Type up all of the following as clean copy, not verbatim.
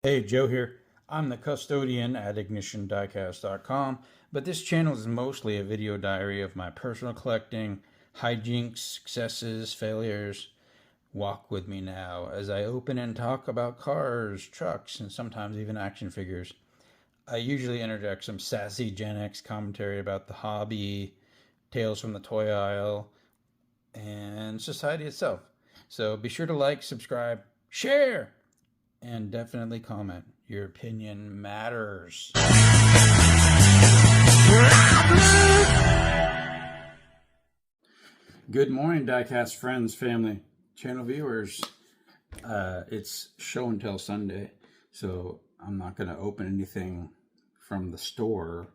Hey, Joe here. I'm the custodian at ignitiondiecast.com, but this channel is mostly a video diary of my personal collecting, hijinks, successes, failures. Walk with me now as I open and talk about cars, trucks, and sometimes even action figures. I usually interject some sassy Gen X commentary about the hobby, tales from the toy aisle, and society itself. So be sure to like, subscribe, share, and definitely comment. Your opinion matters. Good morning, Diecast friends, family, channel viewers. It's show and tell Sunday, so I'm not going to open anything from the store,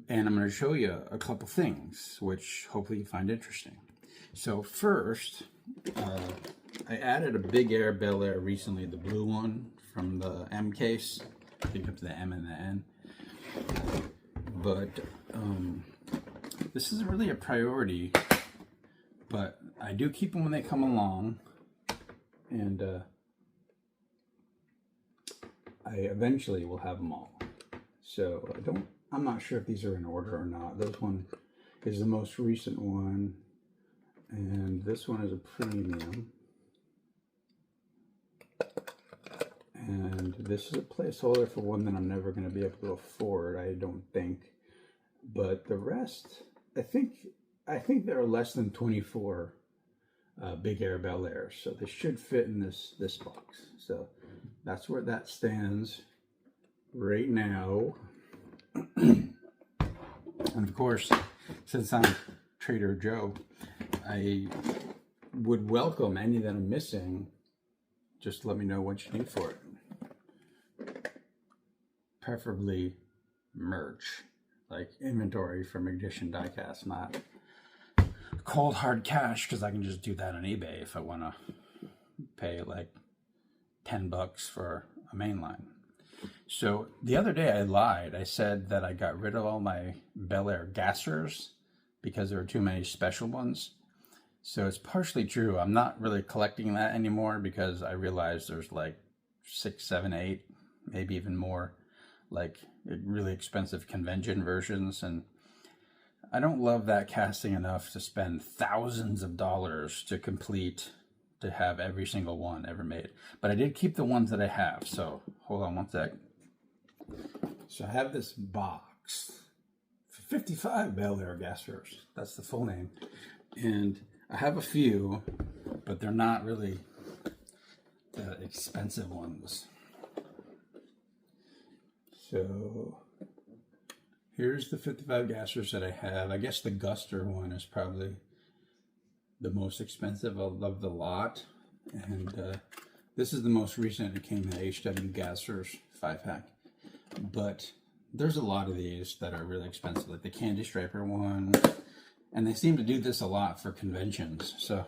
and I'm going to show you a couple things, which hopefully you find interesting. So first, I added a big air Bel-Air recently, the blue one from the M case. I think it's the M and the N. But this isn't really a priority, but I do keep them when they come along, and I eventually will have them all. So I'm not sure if these are in order or not. This one is the most recent one, and this one is a premium. And this is a placeholder for one that I'm never going to be able to afford, I don't think. But the rest, I think there are less than 24 big air Bel-Air, so they should fit in this box. So that's where that stands right now. And of course, since I'm Trader Joe, I would welcome any that I'm missing. Just let me know what you need for it. Preferably merch, like inventory from Ignition Diecast, not cold hard cash, because I can just do that on eBay if I want to pay like $10 for a mainline. So the other day I lied. I said that I got rid of all my Bel-Air gassers because there were too many special ones. So it's partially true. I'm not really collecting that anymore because I realized there's like 6, 7, 8, maybe even more, like really expensive convention versions. And I don't love that casting enough to spend thousands of dollars to have every single one ever made. But I did keep the ones that I have. So hold on one sec. So I have this box for 55 Bel-Air gassers. That's the full name. And I have a few, but they're not really the expensive ones. So here's the 55 gassers that I have. I guess the Guster one is probably the most expensive of the lot. And this is the most recent. It came in HW gassers 5-pack. But there's a lot of these that are really expensive, like the Candy Striper one. And they seem to do this a lot for conventions. So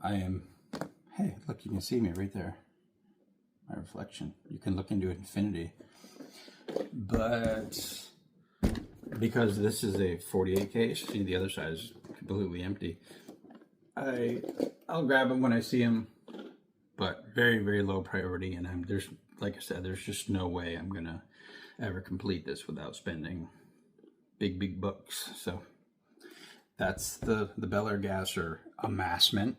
hey, look, you can see me right there. My reflection. You can look into infinity. But because this is a 48 case, see the other side is completely empty. I'll grab them when I see them, but very, very low priority. And there's, like I said, there's just no way I'm gonna ever complete this without spending big bucks. So that's the Bel-Air gasser amassment.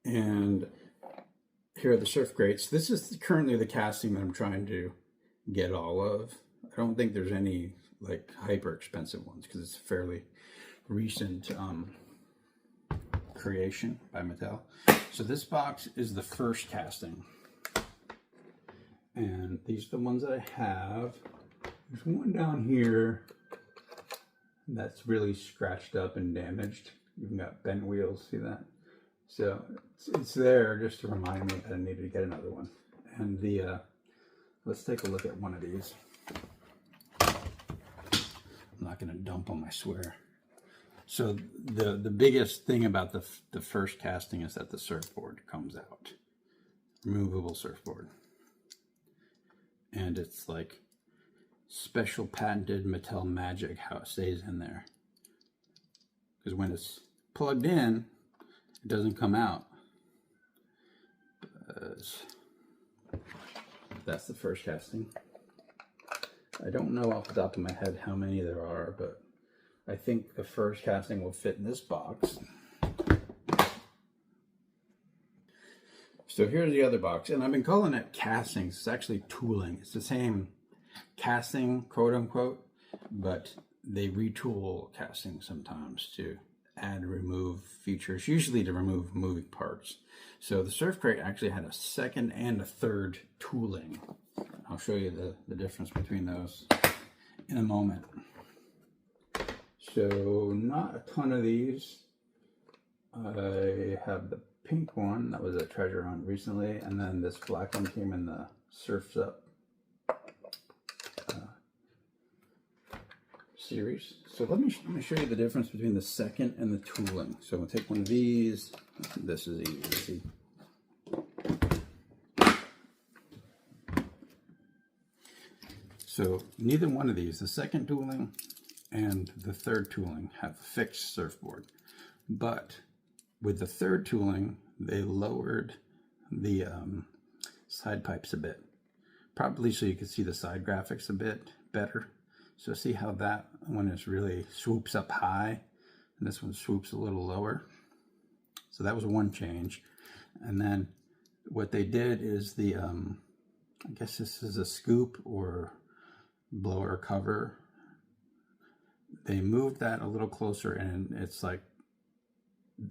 And here are the surf grates. This is currently the casting that I'm trying to get all of. I don't think there's any like hyper expensive ones because it's a fairly recent creation by Mattel. So this box is the first casting. And these are the ones that I have. There's one down here that's really scratched up and damaged. Even got bent wheels, see that? So it's there just to remind me that I needed to get another one. And let's take a look at one of these. I'm not gonna dump them, I swear. So the biggest thing about the first casting is that the surfboard comes out. Removable surfboard. And it's like special patented Mattel magic how it stays in there. Because when it's plugged in, it doesn't come out. that's the first casting. I don't know off the top of my head how many there are, but I think the first casting will fit in this box. So here's the other box, and I've been calling it castings. It's actually tooling. It's the same casting, quote unquote, but they retool casting sometimes to add and remove features, usually to remove moving parts. So the Surf Crate actually had a second and a third tooling. I'll show you the difference between those in a moment. So not a ton of these. I have the pink one that was a treasure hunt recently, and then this black one came in the Surf's Up series. So let me show you the difference between the second and the tooling. So we'll take one of these. This is easy to see. So neither one of these, the second tooling and the third tooling, have a fixed surfboard. But with the third tooling, they lowered the side pipes a bit. Probably so you can see the side graphics a bit better. So see how that one is really swoops up high, and this one swoops a little lower. So that was one change. And then what they did is the, I guess this is a scoop or blower cover. They moved that a little closer, and it's like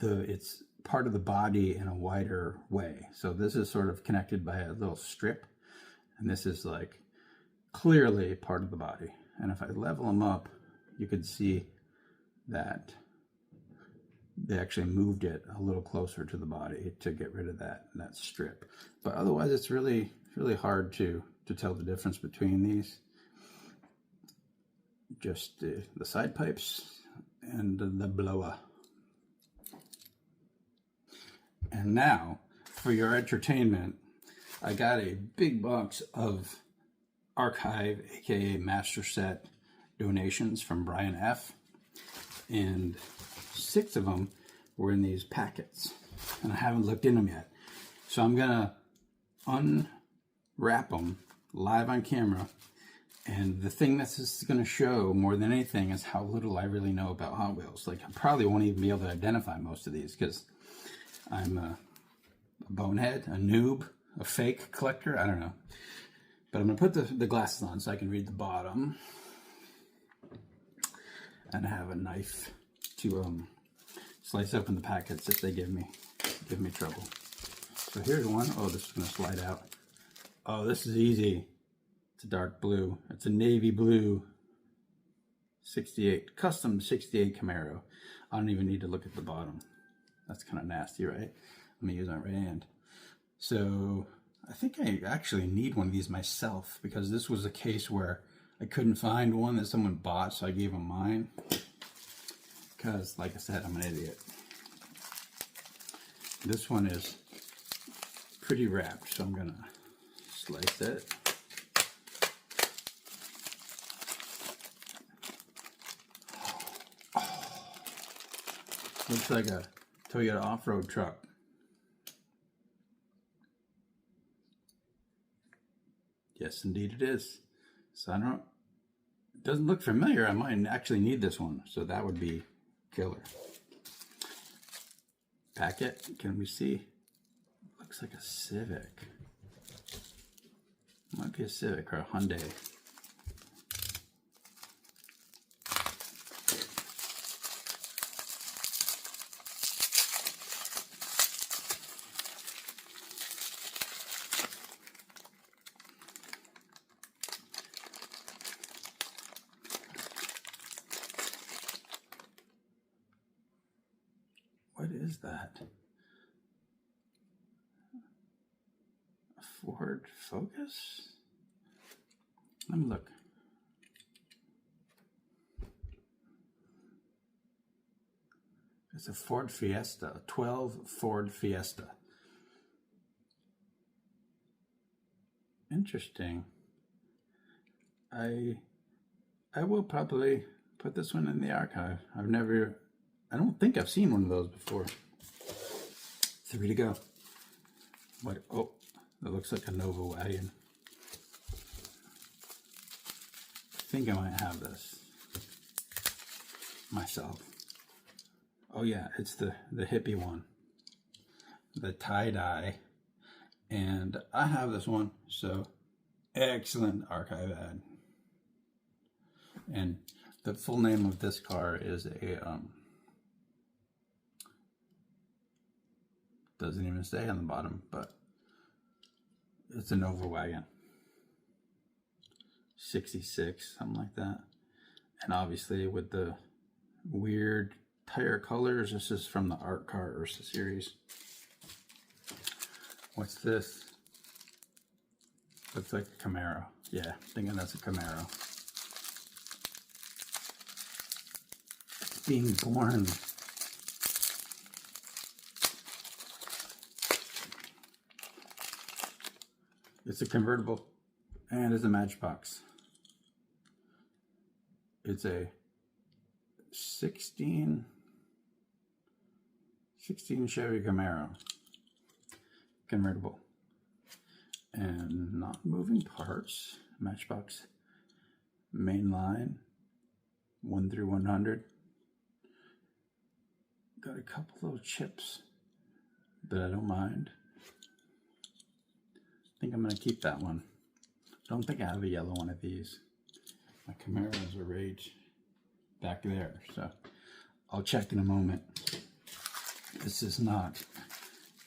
it's part of the body in a wider way. So this is sort of connected by a little strip, and this is like clearly part of the body. And if I level them up, you could see that they actually moved it a little closer to the body to get rid of that strip. But otherwise, it's really hard to tell the difference between these. Just the side pipes and the blower. And now, for your entertainment, I got a big box of Archive, aka Master Set donations from Brian F. And 6 of them were in these packets, and I haven't looked in them yet. So I'm gonna unwrap them live on camera. And the thing that's just gonna show more than anything is how little I really know about Hot Wheels. Like, I probably won't even be able to identify most of these because I'm a bonehead, a noob, a fake collector, I don't know. But I'm going to put the glasses on so I can read the bottom. And I have a knife to slice open the packets if they give me trouble. So here's one. Oh, this is going to slide out. Oh, this is easy. It's a dark blue. It's a navy blue 68, custom 68 Camaro. I don't even need to look at the bottom. That's kind of nasty, right? Let me use my right hand. So I think I actually need one of these myself, because this was a case where I couldn't find one that someone bought, so I gave them mine. Because, like I said, I'm an idiot. This one is pretty wrapped, so I'm gonna slice it. Looks like a Toyota off-road truck. Yes, indeed it is. So it doesn't look familiar. I might actually need this one, so that would be killer. Packet, can we see? Looks like a Civic. Might be a Civic or a Hyundai. What is that? A Ford Focus? Let me look. It's a Ford Fiesta, a 12 Ford Fiesta. Interesting. I will probably put this one in the archive. I don't think I've seen one of those before. 3 to go. What? Oh, that looks like a Nova wagon. think I might have this myself. Oh yeah, it's the hippie one, the tie-dye, and I have this one. So excellent archive ad. And the full name of this car is a doesn't even say on the bottom, but it's a Nova wagon, 66, something like that. And obviously with the weird tire colors, this is from the Art Cars series. What's this? Looks like a Camaro. Yeah, thinking that's a Camaro. It's being born. It's a convertible and it's a matchbox. It's a 16 Chevy Camaro convertible and not moving parts. Matchbox main line 1 through 100. Got a couple little chips, but I don't mind. I think I'm going to keep that one. I don't think I have a yellow one of these. My Camaros are right back there, so I'll check in a moment. This is not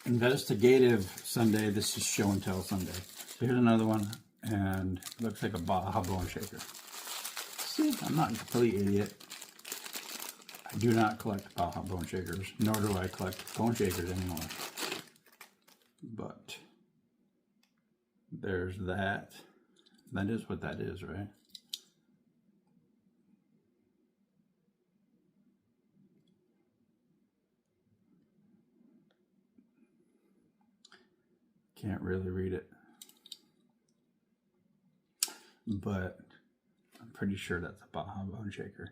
investigative Sunday. This is show and tell Sunday. So here's another one, and it looks like a Baja bone shaker. See, I'm not a complete idiot. I do not collect Baja bone shakers, nor do I collect bone shakers anymore. But there's that. That is what that is, right? Can't really read it, but I'm pretty sure that's a Baja bone shaker,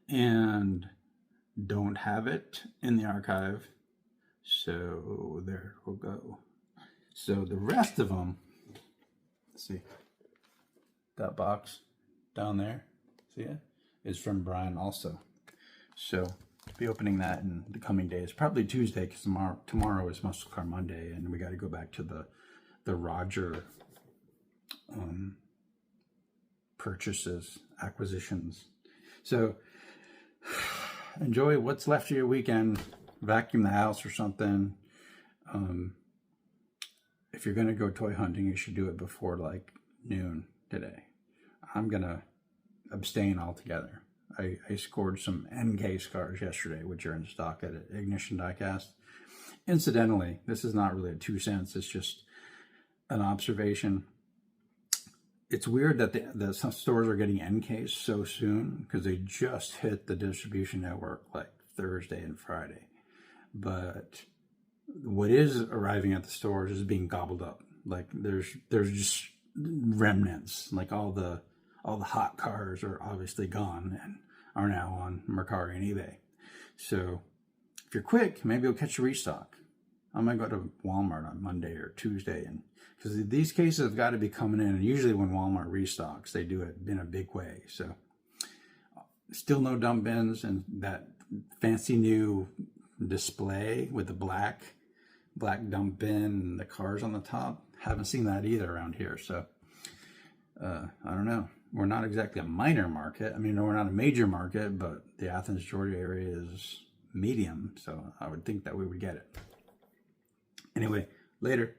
and don't have it in the archive, so there we'll go. So the rest of them, let's see, that box down there, see it, is from Brian also. So to be opening that in the coming days, probably Tuesday, because tomorrow is Muscle Car Monday, and we got to go back to the Roger purchases, acquisitions. So enjoy what's left of your weekend. Vacuum the house or something. If you're gonna go toy hunting, you should do it before like noon today. I'm gonna abstain altogether. I scored some NK scars yesterday, which are in stock at Ignition Diecast. Incidentally, this is not really a 2 cents. It's just an observation. It's weird that some stores are getting NKs so soon, because they just hit the distribution network like Thursday and Friday. But what is arriving at the stores is being gobbled up. Like there's just remnants. Like all the hot cars are obviously gone and are now on Mercari and eBay. So if you're quick, maybe you'll catch a restock. I might go to Walmart on Monday or Tuesday, and because these cases have got to be coming in, and usually when Walmart restocks, they do it in a big way. So still no dump bins, and that fancy new display with the black dump bin and the cars on the top. Haven't seen that either around here. So I don't know. We're not exactly a minor market. I mean, we're not a major market, but the Athens, Georgia area is medium. So I would think that we would get it. Anyway, later.